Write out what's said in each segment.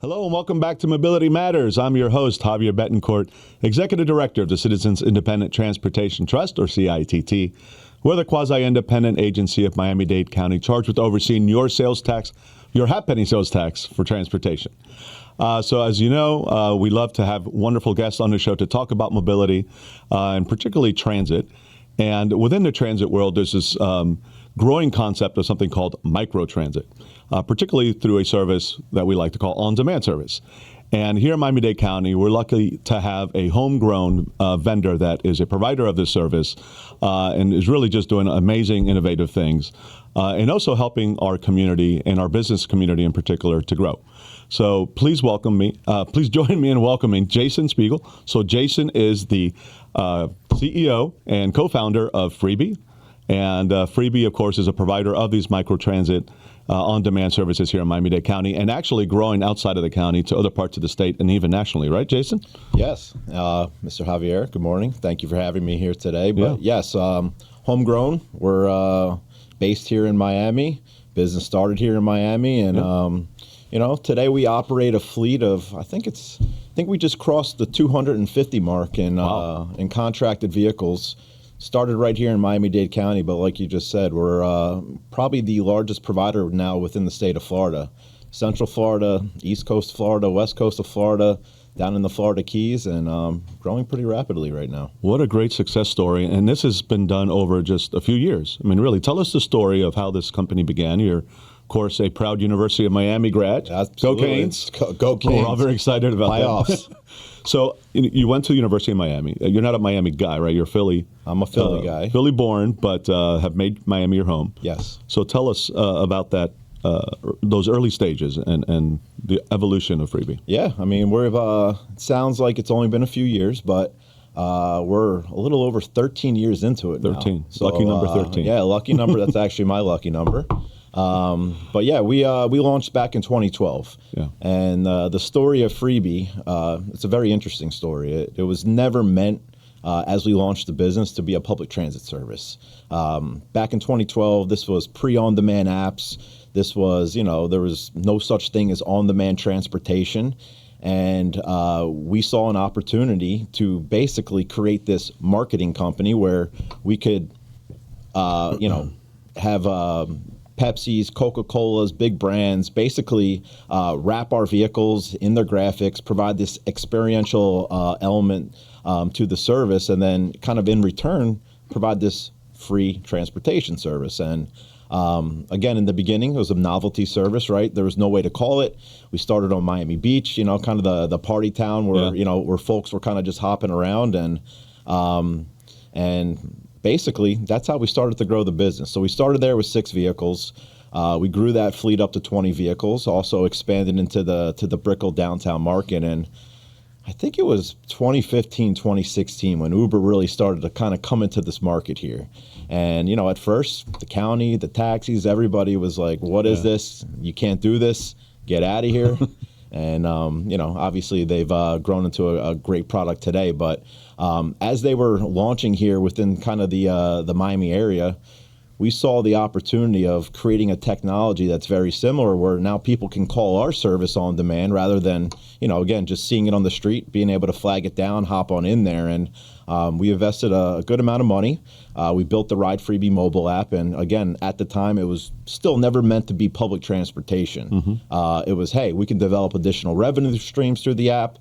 Hello and welcome back to Mobility Matters. I'm your host, Javier Betancourt, Executive Director of the Citizens Independent Transportation Trust, or CITT. We're the quasi-independent agency of Miami-Dade County charged with overseeing your sales tax, your half-penny sales tax for transportation. So as you know, we love to have wonderful guests on the show to talk about mobility and particularly transit. And within the transit world, there's this growing concept of something called microtransit, particularly through a service that we like to call on-demand service. And here in Miami-Dade County, we're lucky to have a homegrown vendor that is a provider of this service and is really just doing amazing, innovative things, and also helping our community and our business community in particular to grow. So please join me in welcoming Jason Spiegel. So Jason is the CEO and co-founder of Freebee. And Freebee, of course, is a provider of these microtransit on-demand services here in Miami-Dade County and actually growing outside of the county to other parts of the state and even nationally. Right, Jason? Yes. Mr. Javier, good morning. Thank you for having me here today. But yes, homegrown. We're based here in Miami. Business started here in Miami. And, today we operate a fleet of, I think we just crossed the 250 mark in contracted vehicles. Started right here in Miami-Dade County, but like you just said, we're probably the largest provider now within the state of Florida. Central Florida, East Coast Florida, West Coast of Florida, down in the Florida Keys, and growing pretty rapidly right now. What a great success story. And this has been done over just a few years. I mean, really, tell us the story of how this company began. You're, of course, a proud University of Miami grad. Absolutely. Go Canes. Go Canes. We're all very excited about Playoffs. that. So you went to the University of Miami. You're not a Miami guy, right? You're Philly. I'm a Philly guy. Philly born, but have made Miami your home. Yes. So tell us about that, those early stages and the evolution of Freebee. Yeah, I mean, it sounds like it's only been a few years, but we're a little over 13 years into it 13. now. So, lucky number 13. Yeah, lucky number. That's actually my lucky number. But yeah, we launched back in 2012. Yeah. And the story of Freebee, it's a very interesting story. It was never meant, as we launched the business, to be a public transit service. Back in 2012, this was pre-on-demand apps. This was, there was no such thing as on-demand transportation. And we saw an opportunity to basically create this marketing company where we could, have Pepsi's, Coca-Cola's, big brands, basically wrap our vehicles in their graphics, provide this experiential element to the service, and then kind of in return, provide this free transportation service. And again, in the beginning, it was a novelty service, right? There was no way to call it. We started on Miami Beach, kind of the party town where, where folks were kind of just hopping around. And basically, that's how we started to grow the business. So we started there with 6 vehicles. We grew that fleet up to 20 vehicles, also expanded into the Brickell downtown market. And I think it was 2015, 2016 when Uber really started to kind of come into this market here. And, at first, the county, the taxis, everybody was like, what is this? You can't do this. Get out of here. And, obviously they've grown into a great product today. But as they were launching here within kind of the Miami area, we saw the opportunity of creating a technology that's very similar where now people can call our service on demand rather than, again, just seeing it on the street, being able to flag it down, hop on in there. And we invested a good amount of money. We built the Ride Freebee mobile app. And again, at the time, it was still never meant to be public transportation. Mm-hmm. It was, hey, we can develop additional revenue streams through the app.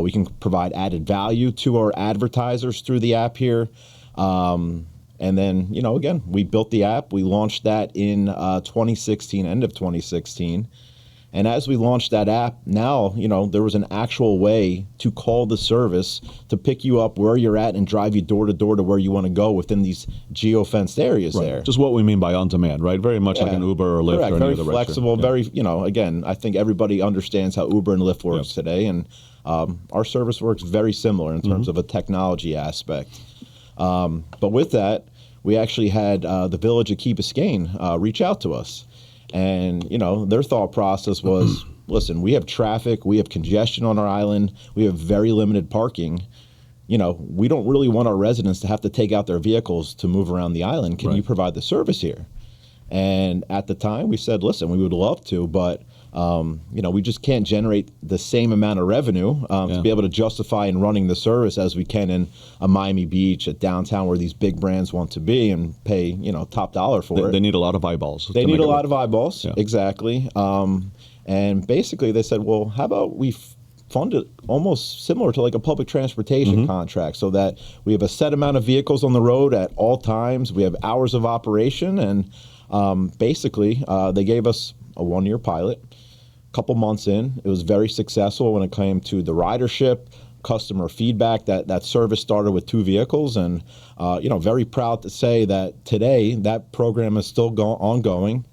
We can provide added value to our advertisers through the app here. And then, again, we built the app. We launched that in 2016, end of 2016. And as we launched that app, now, there was an actual way to call the service to pick you up where you're at and drive you door to door to where you want to go within these geo-fenced areas there. Just what we mean by on demand, right? Very much like an Uber or Lyft. Correct. Or very any other flexible, very, again, I think everybody understands how Uber and Lyft works today. And our service works very similar in terms of a technology aspect. But with that, we actually had the Village of Key Biscayne reach out to us. And, their thought process was, listen, we have traffic, we have congestion on our island, we have very limited parking. We don't really want our residents to have to take out their vehicles to move around the island. Can you provide the service here? And at the time, we said, listen, we would love to, but we just can't generate the same amount of revenue to be able to justify in running the service as we can in a Miami Beach, at downtown, where these big brands want to be and pay, top dollar for it. They need a lot of eyeballs. They need a lot of eyeballs, exactly. And basically they said, well, how about we fund it almost similar to like a public transportation contract, so that we have a set amount of vehicles on the road at all times. We have hours of operation, and basically they gave us a 1-year pilot. Couple months in, it was very successful when it came to the ridership, customer feedback. That service started with 2 vehicles, and very proud to say that today that program is still ongoing.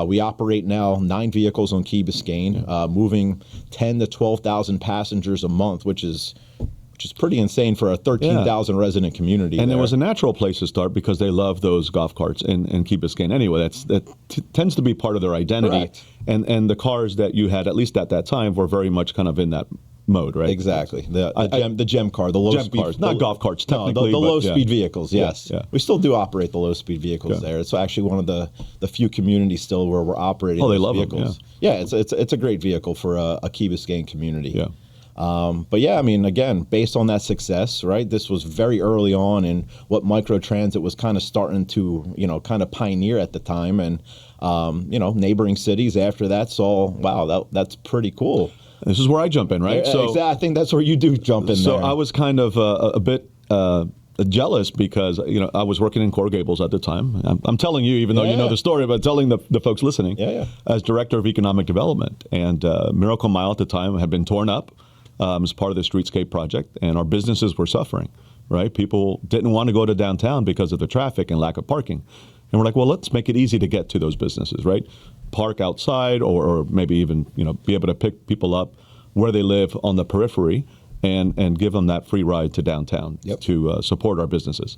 We operate now 9 vehicles on Key Biscayne, moving 10 to 12,000 passengers a month, which is pretty insane for a 13,000 resident community. And there. It was a natural place to start because they love those golf carts in Key Biscayne anyway. That tends to be part of their identity. Correct. And the cars that you had, at least at that time, were very much kind of in that mode, right? Exactly. The gem car, the low speed cars, not golf carts technically. No, the low speed vehicles, yes. Yeah. We still do operate the low speed vehicles there. It's actually one of the few communities still where we're operating they those love vehicles. them, it's a great vehicle for a Key Biscayne community. Yeah. But again, based on that success, right, this was very early on in what microtransit was kind of starting to, kind of pioneer at the time. And, neighboring cities after that saw, wow, that's pretty cool. This is where I jump in, right? So I think that's where you do jump in there. So I was kind of a bit jealous because, I was working in Coral Gables at the time. I'm telling you, even though you know the story, but telling the folks listening, as Director of Economic Development. And Miracle Mile at the time had been torn up as part of the Streetscape project, and our businesses were suffering, right? People didn't want to go to downtown because of the traffic and lack of parking. And we're like, well, let's make it easy to get to those businesses, right? Park outside, or maybe even, be able to pick people up where they live on the periphery and give them that free ride to downtown to support our businesses.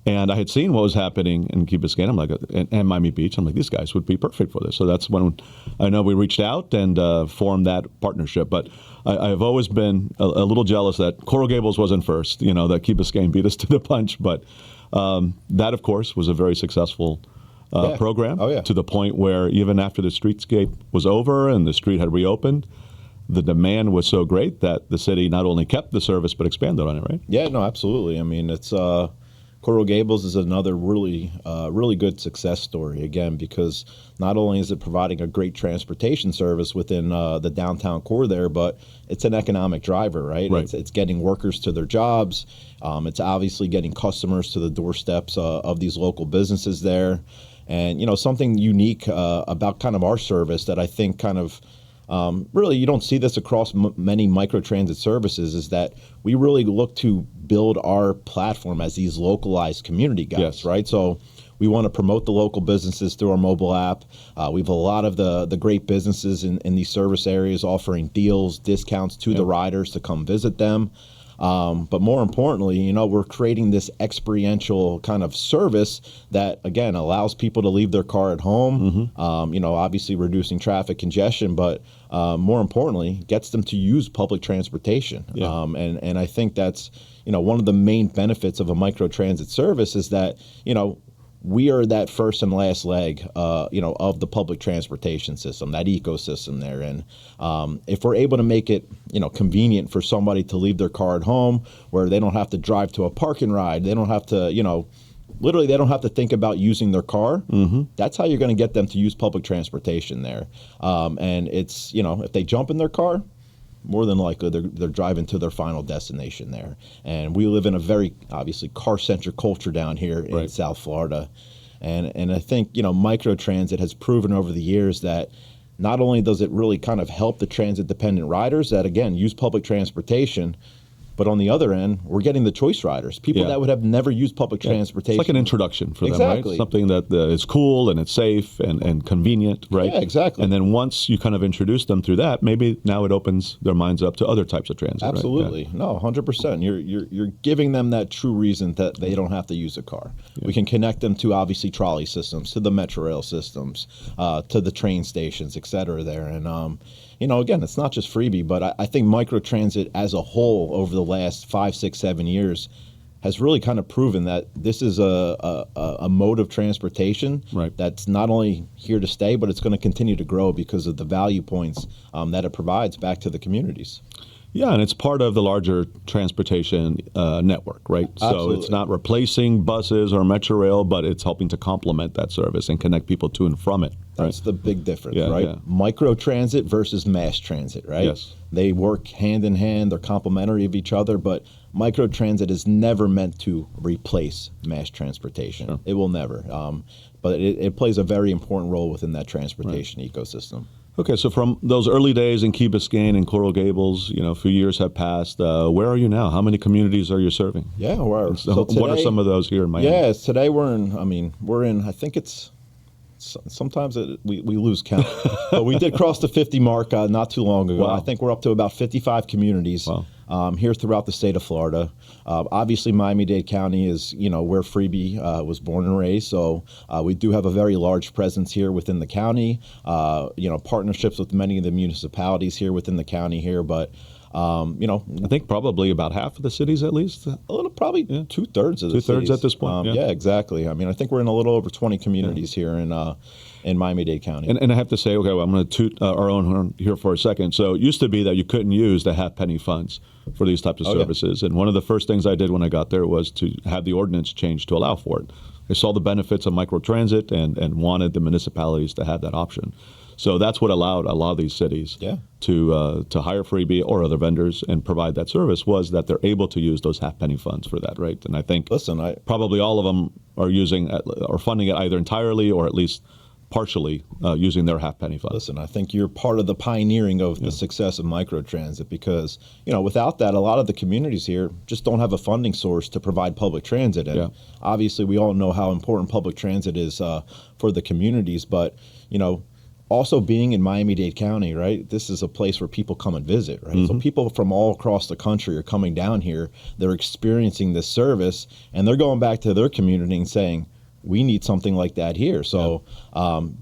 And I had seen what was happening in Key Biscayne. I'm like, and Miami Beach. I'm like, these guys would be perfect for this. So that's when I know we reached out and formed that partnership. But I've always been a little jealous that Coral Gables wasn't first, that Key Biscayne beat us to the punch. But that, of course, was a very successful program to the point where even after the Streetscape was over and the street had reopened, the demand was so great that the city not only kept the service but expanded on it, right? Yeah, no, absolutely. I mean, it's Coral Gables is another really good success story, again, because not only is it providing a great transportation service within the downtown core there, but it's an economic driver, right? It's getting workers to their jobs. It's obviously getting customers to the doorsteps of these local businesses there. And, something unique about kind of our service that I think kind of really, you don't see this across many microtransit services, is that we really look to build our platform as these localized community guys, right? So we want to promote the local businesses through our mobile app. We have a lot of the great businesses in these service areas offering deals, discounts to the riders to come visit them. But more importantly, we're creating this experiential kind of service that, again, allows people to leave their car at home, obviously reducing traffic congestion, but more importantly, gets them to use public transportation. And I think that's, one of the main benefits of a microtransit service is that, we are that first and last leg, of the public transportation system, that ecosystem there. And if we're able to make it, convenient for somebody to leave their car at home, where they don't have to drive to a park and ride, they don't have to, literally they don't have to think about using their car. That's how you're going to get them to use public transportation there. And it's, if they jump in their car, more than likely they're driving to their final destination there. And we live in a very, obviously, car-centric culture down here in South Florida. And I think, microtransit has proven over the years that not only does it really kind of help the transit-dependent riders that, again, use public transportation, but on the other end, we're getting the choice riders, people that would have never used public transportation. It's like an introduction for them, right? Something that is cool and it's safe and convenient, right? Yeah, exactly. And then once you kind of introduce them through that, maybe now it opens their minds up to other types of transit. Absolutely. Right? No, 100%. You're giving them that true reason that they don't have to use a car. We can connect them to, obviously, trolley systems, to the metro rail systems, to the train stations, et cetera there. And, again, it's not just Freebee, but I think microtransit as a whole over the last 5, 6, 7 years has really kind of proven that this is a mode of transportation Right. that's not only here to stay, but it's going to continue to grow because of the value points that it provides back to the communities. Yeah, and it's part of the larger transportation network, right? So Absolutely. it's not replacing buses or Metro Rail, but it's helping to complement that service and connect people to and from it. That's the big difference, Yeah, right? yeah. Micro transit versus mass transit, right? Yes. They work hand in hand, they're complementary of each other, but micro transit is never meant to replace mass transportation. Sure. It will never. But it plays a very important role within that transportation ecosystem. Okay, so from those early days in Key Biscayne and Coral Gables, a few years have passed. Where are you now? How many communities are you serving? Yeah, What are some of those here in Miami? Yeah, today we're in, I think it's, sometimes we lose count. But we did cross the 50 mark not too long ago. Wow. I think we're up to about 55 communities here throughout the state of Florida. Obviously, Miami-Dade County is, where Freebee was born and raised. So we do have a very large presence here within the county, partnerships with many of the municipalities here within the county here. But I think probably about half of the cities at least. probably 2/3 of the Two-thirds cities. at this point, yeah. Yeah, exactly. I think we're in a little over 20 communities here in Miami-Dade County. And I have to say, okay, well, I'm going to toot our own horn here for a second. So it used to be that you couldn't use the half-penny funds for these types of services. And one of the first things I did when I got there was to have the ordinance changed to allow for it. I saw the benefits of microtransit and wanted the municipalities to have that option. So that's what allowed a lot of these cities to hire Freebee or other vendors and provide that service, was that they're able to use those half-penny funds for that, right? And I think probably all of them are using or funding it either entirely or at least partially using their half-penny funds. Listen, I think you're part of the pioneering of the success of microtransit because, without that, a lot of the communities here just don't have a funding source to provide public transit. And obviously, we all know how important public transit is for the communities, but, also being in Miami-Dade County, right, this is a place where people come and visit, right? Mm-hmm. So people from all across the country are coming down here. They're experiencing this service, and they're going back to their community and saying, we need something like that here. So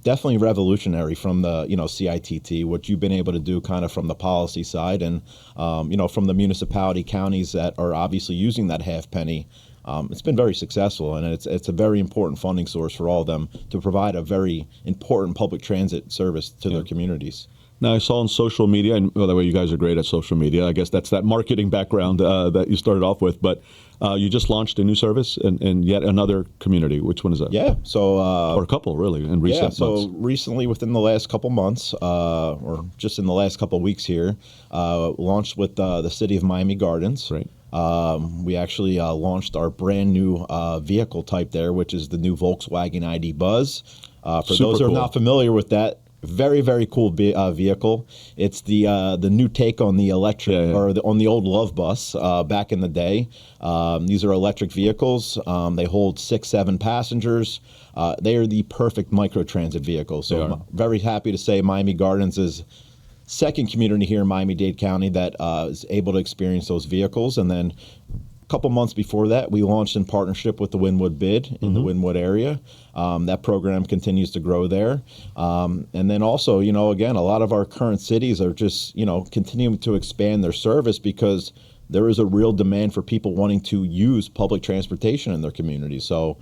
definitely revolutionary from the, CITT, what you've been able to do kind of from the policy side and, from the municipality counties that are obviously using that half penny. It's been very successful, and it's a very important funding source for all of them to provide a very important public transit service to their communities. Now, I saw on social media, and by the way, you guys are great at social media. I guess that's that marketing background that you started off with. But you just launched a new service in yet another community. Which one is that? Yeah, so or a couple, really, in recent months. So recently, within the last couple months, or just in the last couple weeks here, launched with the city of Miami Gardens. Right. We actually launched our brand new vehicle type there, which is the new Volkswagen ID Buzz. For those who are not familiar with that, very, very cool vehicle. It's the new take on the electric or on the old Love Bus back in the day. These are electric vehicles. They hold 6-7 passengers. They are the perfect microtransit vehicle. So I'm very happy to say Miami Gardens is second community here in Miami-Dade County that is able to experience those vehicles. And then a couple months before that, we launched in partnership with the Wynwood Bid in the Wynwood area. That program continues to grow there. And then also, again, a lot of our current cities are just, continuing to expand their service because there is a real demand for people wanting to use public transportation in their community. So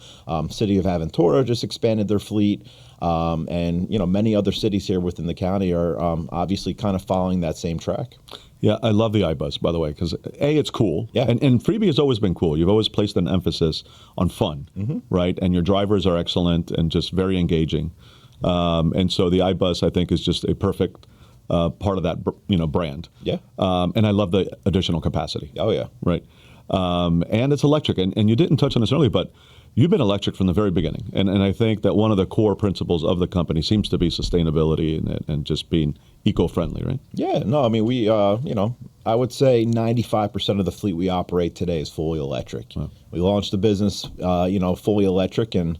City of Aventura just expanded their fleet. And, many other cities here within the county are obviously kind of following that same track. Yeah, I love the iBus, by the way, because A, it's cool. Yeah. And Freebee has always been cool. You've always placed an emphasis on fun, right? And your drivers are excellent and just very engaging. And so the iBus, I think, is just a perfect part of that, brand. Yeah. And I love the additional capacity. Oh, yeah. Right. And it's electric. And you didn't touch on this earlier, but you've been electric from the very beginning. And I think that one of the core principles of the company seems to be sustainability and just being eco-friendly, right? Yeah, no, we, I would say 95% of the fleet we operate today is fully electric. Wow. We launched the business, fully electric, and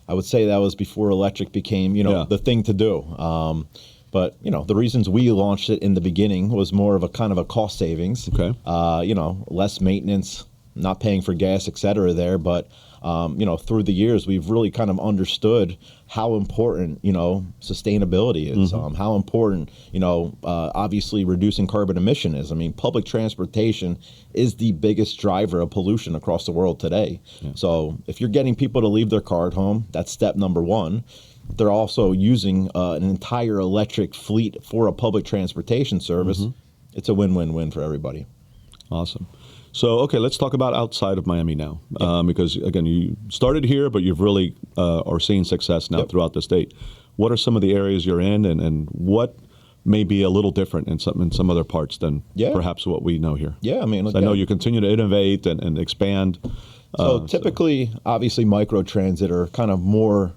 I would say that was before electric became, the thing to do. But, the reasons we launched it in the beginning was more of a kind of a cost savings. Okay. Less maintenance, not paying for gas, et cetera there. But through the years, we've really kind of understood how important, sustainability is, how important, obviously reducing carbon emission is. I mean, public transportation is the biggest driver of pollution across the world today. Yeah. So if you're getting people to leave their car at home, that's step number one. They're also using an entire electric fleet for a public transportation service. It's a win-win-win for everybody. Awesome. So, okay, let's talk about outside of Miami now, because, again, you started here, but you've really are seeing success now throughout the state. What are some of the areas you're in, and what may be a little different in some other parts than perhaps what we know here? Yeah, I mean, I know you continue to innovate and expand. So typically, obviously, microtransit are kind of more,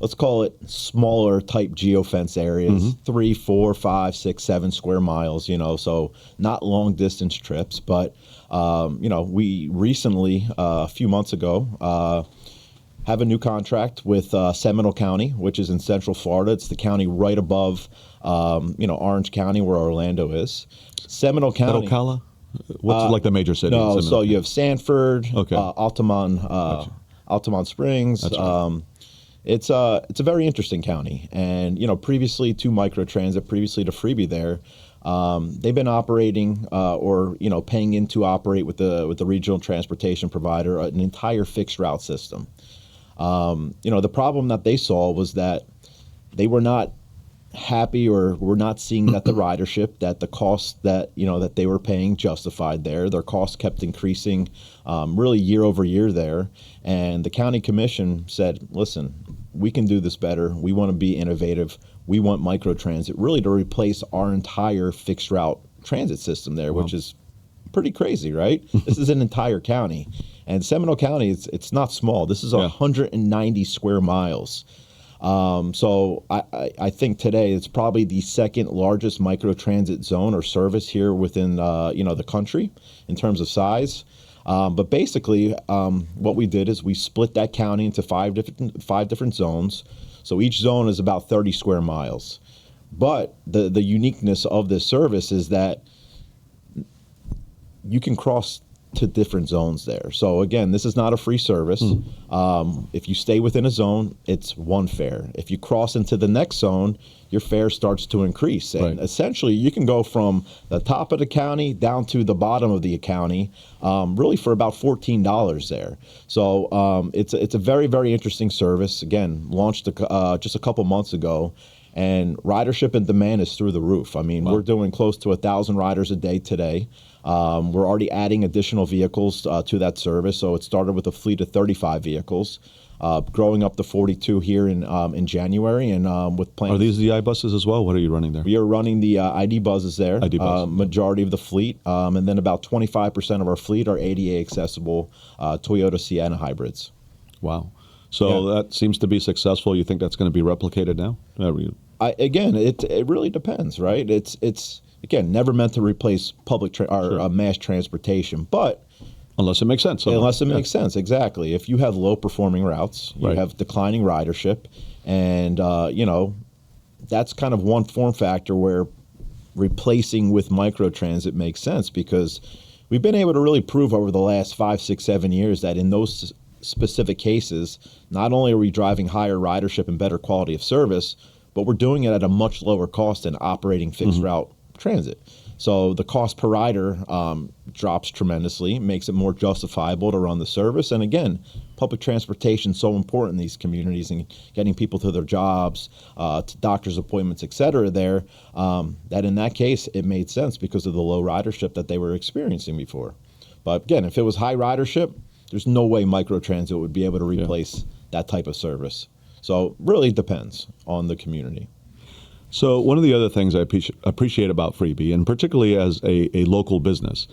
let's call it smaller type geofence areas, 3, 4, 5, 6, 7 square miles, so not long distance trips. But, we recently, a few months ago, have a new contract with Seminole County, which is in Central Florida. It's the county right above, Orange County, where Orlando is. Seminole County. Ocala? What's like the major city? No, so you have Sanford, Okay. Altamont Springs. That's right. It's a very interesting county, and previously to microtransit, previously to Freebee, there, they've been operating or paying in to operate with the regional transportation provider an entire fixed route system. The problem that they saw was that they were not happy or were not seeing that the ridership, that the costs that that they were paying justified there. Their costs kept increasing really year over year there, and the county commission said, listen, we can do this better. We want to be innovative. We want microtransit really to replace our entire fixed route transit system there, which is pretty crazy, right? This is an entire county, and Seminole County, it's not small. This is 190 square miles. So I think today it's probably the second largest microtransit zone or service here within the country in terms of size. But basically, what we did is we split that county into five different zones. So each zone is about 30 square miles. But the uniqueness of this service is that you can cross to different zones there. So again, this is not a free service. If you stay within a zone, it's one fare. If you cross into the next zone, your fare starts to increase. And essentially, you can go from the top of the county down to the bottom of the county, really for about $14 there. So it's a very, very interesting service. Again, launched just a couple months ago. And ridership and demand is through the roof. I mean, we're doing close to 1,000 riders a day today. We're already adding additional vehicles to that service. So it started with a fleet of 35 vehicles, growing up to 42 here in January, and with plans. Are these the iBuses as well? What are you running there? We are running the ID buses there. ID buses. Majority of the fleet, and then about 25% of our fleet are ADA accessible Toyota Sienna hybrids. Wow. So that seems to be successful. You think that's going to be replicated now? Again, it really depends, right? It's again never meant to replace public mass transportation, but unless it makes sense. Unless it makes sense, exactly. If you have low performing routes, you have declining ridership, and that's kind of one form factor where replacing with microtransit makes sense, because we've been able to really prove over the last 5, 6, 7 years that in those specific cases, not only are we driving higher ridership and better quality of service, but we're doing it at a much lower cost than operating fixed route transit. So the cost per rider drops tremendously, makes it more justifiable to run the service. And again, public transportation is so important in these communities and getting people to their jobs, to doctor's appointments, et cetera, there, that in that case, it made sense because of the low ridership that they were experiencing before. But again, if it was high ridership, there's no way microtransit would be able to replace that type of service. So really depends on the community. So one of the other things I appreciate about Freebee, and particularly as a local business,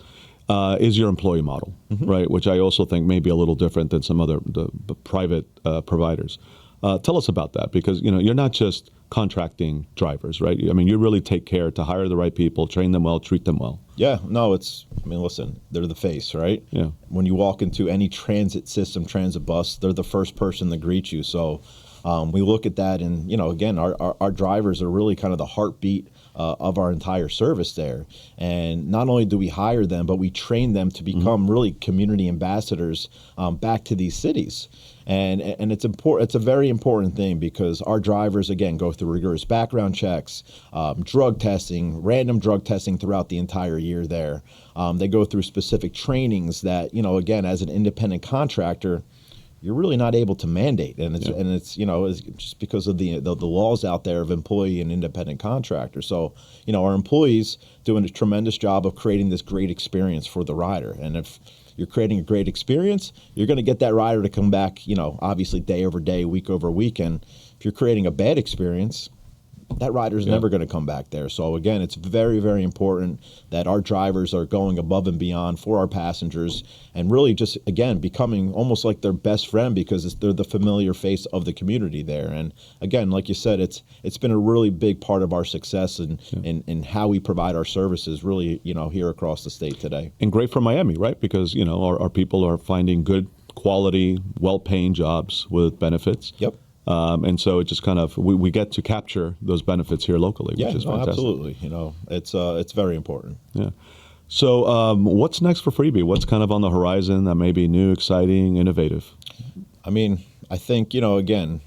is your employee model, right? Which I also think may be a little different than some other the private providers. Tell us about that, because you're not just contracting drivers, right? I mean, you really take care to hire the right people, train them well, treat them well. Yeah, no, listen, they're the face, right? Yeah. When you walk into any transit system, transit bus, they're the first person that greets you. So we look at that, and again, our drivers are really kind of the heartbeat of our entire service there. And not only do we hire them, but we train them to become really community ambassadors back to these cities. And it's important. It's a very important thing because our drivers, again, go through rigorous background checks, drug testing, random drug testing throughout the entire year there. They go through specific trainings that, again, as an independent contractor, you're really not able to mandate, and it's it's just because of the laws out there of employee and independent contractor. So our employees doing a tremendous job of creating this great experience for the rider, and if you're creating a great experience, you're going to get that rider to come back, obviously day over day, week over week. And if you're creating a bad experience, that rider's never going to come back there. So again, it's very, very important that our drivers are going above and beyond for our passengers and really just, again, becoming almost like their best friend because they're the familiar face of the community there. And again, like you said, it's been a really big part of our success in how we provide our services really, here across the state today. And great for Miami, right? Because, our people are finding good quality, well-paying jobs with benefits. Yep. And so it just kind of, we get to capture those benefits here locally, which is fantastic. Absolutely. It's very important. Yeah. So what's next for Freebee? What's kind of on the horizon that may be new, exciting, innovative? I mean, I think, again,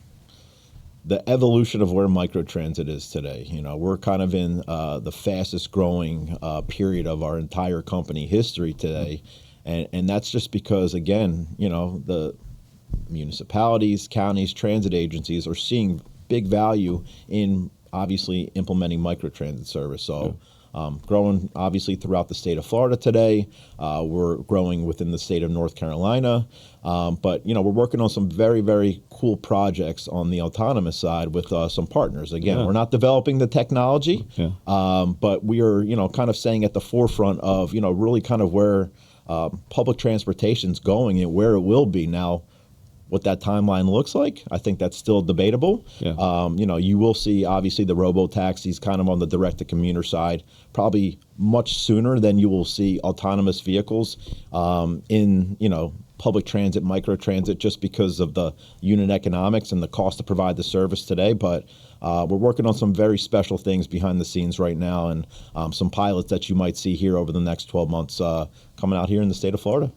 the evolution of where microtransit is today, we're kind of in the fastest growing period of our entire company history today. And that's just because, again, the municipalities, counties, transit agencies are seeing big value in obviously implementing microtransit service. So growing obviously throughout the state of Florida today. We're growing within the state of North Carolina. But, we're working on some very, very cool projects on the autonomous side with some partners. Again, we're not developing the technology, but we are, kind of staying at the forefront of, really kind of where public transportation's going and where it will be. Now, what that timeline looks like, I think that's still debatable. You will see obviously the robo-taxis kind of on the direct-to-commuter side probably much sooner than you will see autonomous vehicles in public transit, microtransit, just because of the unit economics and the cost to provide the service today. But we're working on some very special things behind the scenes right now, and some pilots that you might see here over the next 12 months coming out here in the state of Florida.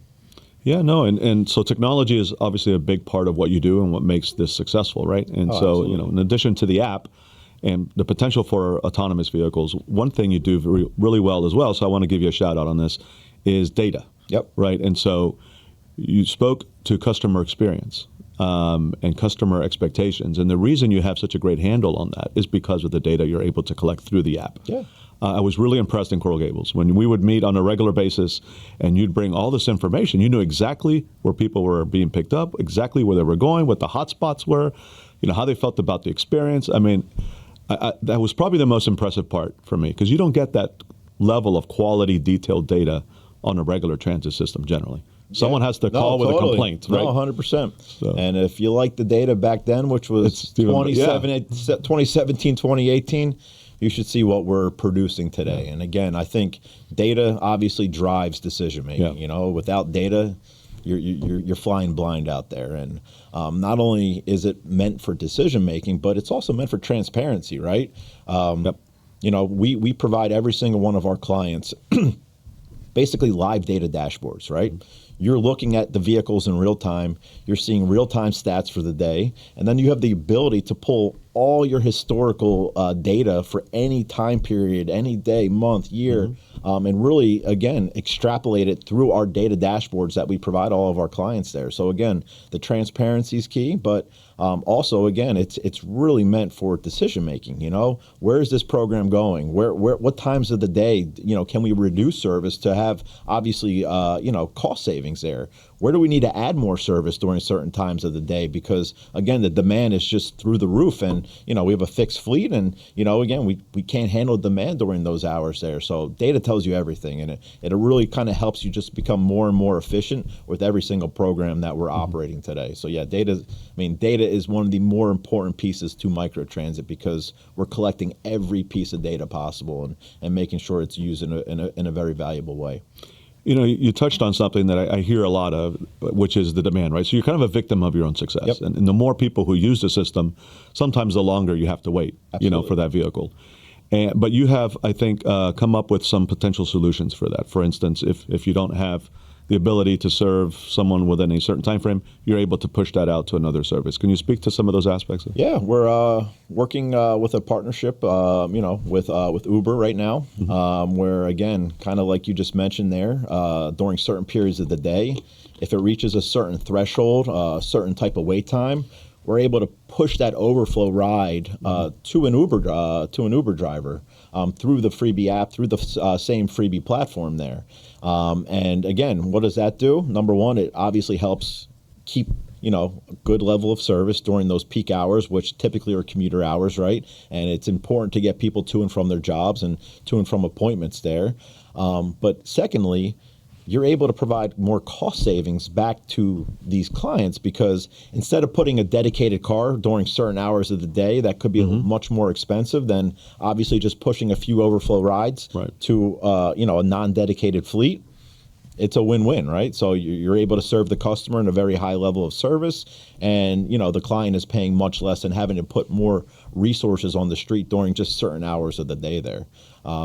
Yeah, no, and so technology is obviously a big part of what you do and what makes this successful, right? And so, absolutely. In addition to the app and the potential for autonomous vehicles, one thing you do really well as well, so I want to give you a shout out on this, is data. Yep. Right, and so you spoke to customer experience and customer expectations, and the reason you have such a great handle on that is because of the data you're able to collect through the app. Yeah. I was really impressed in Coral Gables. When we would meet on a regular basis and you'd bring all this information, you knew exactly where people were being picked up, exactly where they were going, what the hot spots were, how they felt about the experience. I mean, that was probably the most impressive part for me because you don't get that level of quality, detailed data on a regular transit system genergenerally. Someone has to call with a complaint, right? No, 100%. So. And if you like the data back then, which was 2017, 2018, you should see what we're producing today. And again, I think data obviously drives decision making. Without data, you're flying blind out there. And not only is it meant for decision making, but it's also meant for transparency, right? We provide every single one of our clients basically live data dashboards, right? You're looking at the vehicles in real time. You're seeing real time stats for the day. And then you have the ability to pull all your historical data for any time period, any day, month, year, and really, again, extrapolate it through our data dashboards that we provide all of our clients there. So again, the transparency is key, but also, again, it's really meant for decision making. Where is this program going? What times of the day, can we reduce service to have obviously, cost savings there? Where do we need to add more service during certain times of the day? Because again, the demand is just through the roof, and we have a fixed fleet, and again, we can't handle demand during those hours there. So data tells you everything, and it really kind of helps you just become more and more efficient with every single program that we're operating today. So yeah, data is one of the more important pieces to microtransit because we're collecting every piece of data possible and making sure it's used in a very valuable way. You touched on something that I hear a lot of, which is the demand, right? So you're kind of a victim of your own success. Yep. And the more people who use the system, sometimes the longer you have to wait, Absolutely. For that vehicle. But you have, I think, come up with some potential solutions for that. For instance, if you don't have the ability to serve someone within a certain time frame, you're able to push that out to another service. Can you speak to some of those aspects? Yeah, we're working with a partnership, with Uber right now, where again, kind of like you just mentioned there, during certain periods of the day, if it reaches a certain threshold, a certain type of wait time, we're able to push that overflow ride to an Uber driver through the Freebee app, through the same Freebee platform there. And again, what does that do? Number one, it obviously helps keep a good level of service during those peak hours, which typically are commuter hours, right? And it's important to get people to and from their jobs and to and from appointments there. But secondly, you're able to provide more cost savings back to these clients, because instead of putting a dedicated car during certain hours of the day that could be much more expensive than obviously just pushing a few overflow rides to a non-dedicated fleet, it's a win-win, right? So you're able to serve the customer in a very high level of service, and the client is paying much less and having to put more resources on the street during just certain hours of the day there.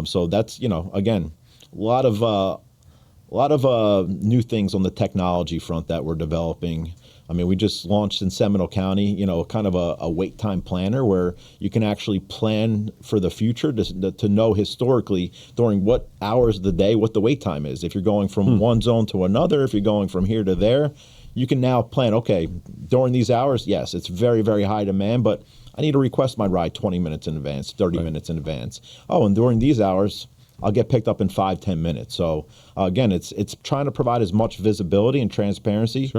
So that's again, a lot of new things on the technology front that we're developing. I mean, we just launched in Seminole County, kind of a wait time planner where you can actually plan for the future to know historically during what hours of the day what the wait time is. If you're going from one zone to another, if you're going from here to there, you can now plan, okay, during these hours, yes, it's very, very high demand, but I need to request my ride 20 minutes in advance, 30 minutes in advance. Oh, and during these hours, I'll get picked up in 5-10 minutes. So again, it's trying to provide as much visibility and transparency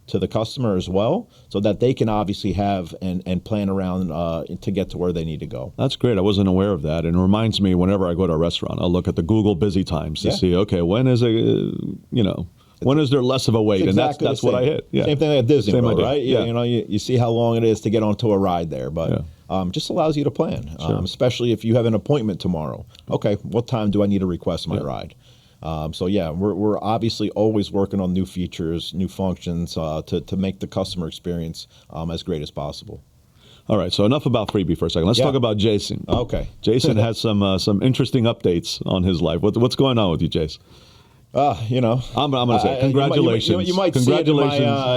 to the customer as well, so that they can obviously have and plan around to get to where they need to go. That's great. I wasn't aware of that. And it reminds me, whenever I go to a restaurant, I'll look at the Google busy times to see, okay, when is when is there less of a wait? Exactly, and that's what I hit. Yeah. Same thing at Disney World, right? Yeah. You see how long it is to get onto a ride there, but just allows you to plan, especially if you have an appointment tomorrow. Okay, what time do I need to request my ride? So yeah, we're obviously always working on new features, new functions to make the customer experience as great as possible. All right, so enough about Freebee for a second. Let's talk about Jason. Okay. Jason has some interesting updates on his life. What's going on with you, Jace? I'm going to say congratulations. You might see it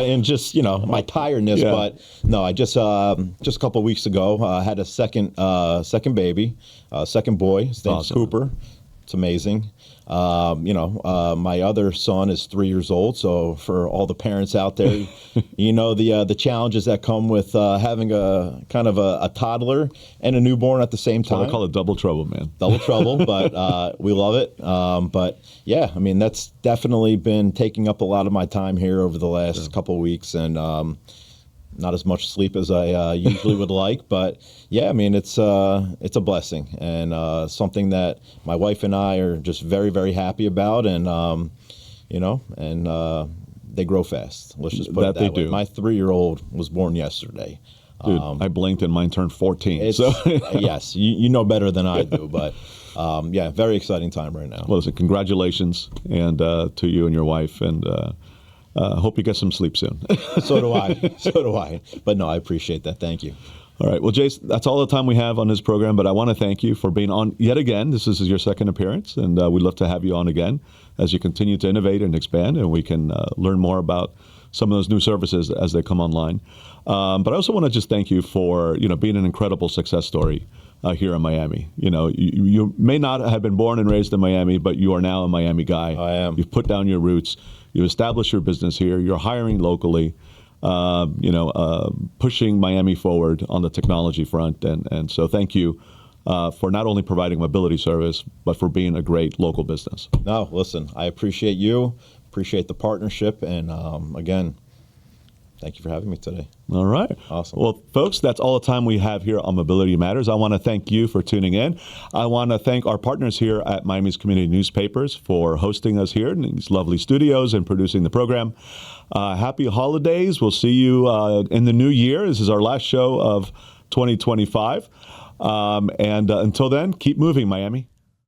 in just my tiredness, but no, I just a couple of weeks ago had a second baby, second boy. His name's Cooper. It's amazing. My other son is 3 years old. So for all the parents out there, the challenges that come with having a kind of a toddler and a newborn at the same time. Well, I call it double trouble, man. Double trouble, but we love it. But yeah, I mean, that's definitely been taking up a lot of my time here over the last couple of weeks, and not as much sleep as I usually would like, but yeah, I mean, it's a blessing, and something that my wife and I are just very, very happy about, and they grow fast. Let's just put it that way. My 3-year-old was born yesterday. Dude, I blinked and mine turned 14. So yes, you know better than I do, but very exciting time right now. Well, listen, congratulations, and to you and your wife, and hope you get some sleep soon. So do I. But no, I appreciate that. Thank you. All right. Well, Jace, that's all the time we have on this program, but I want to thank you for being on yet again. This is your second appearance, and we'd love to have you on again as you continue to innovate and expand, and we can learn more about some of those new services as they come online. But I also want to just thank you for being an incredible success story here in Miami. You may not have been born and raised in Miami, but you are now a Miami guy. I am. You've put down your roots. You established your business here. You're hiring locally. Pushing Miami forward on the technology front. And so thank you for not only providing mobility service, but for being a great local business. No, listen, I appreciate you, appreciate the partnership, and again, thank you for having me today. All right. Awesome. Well, folks, that's all the time we have here on Mobility Matters. I want to thank you for tuning in. I want to thank our partners here at Miami's Community Newspapers for hosting us here in these lovely studios and producing the program. Happy holidays. We'll see you in the new year. This is our last show of 2025. And until then, keep moving, Miami.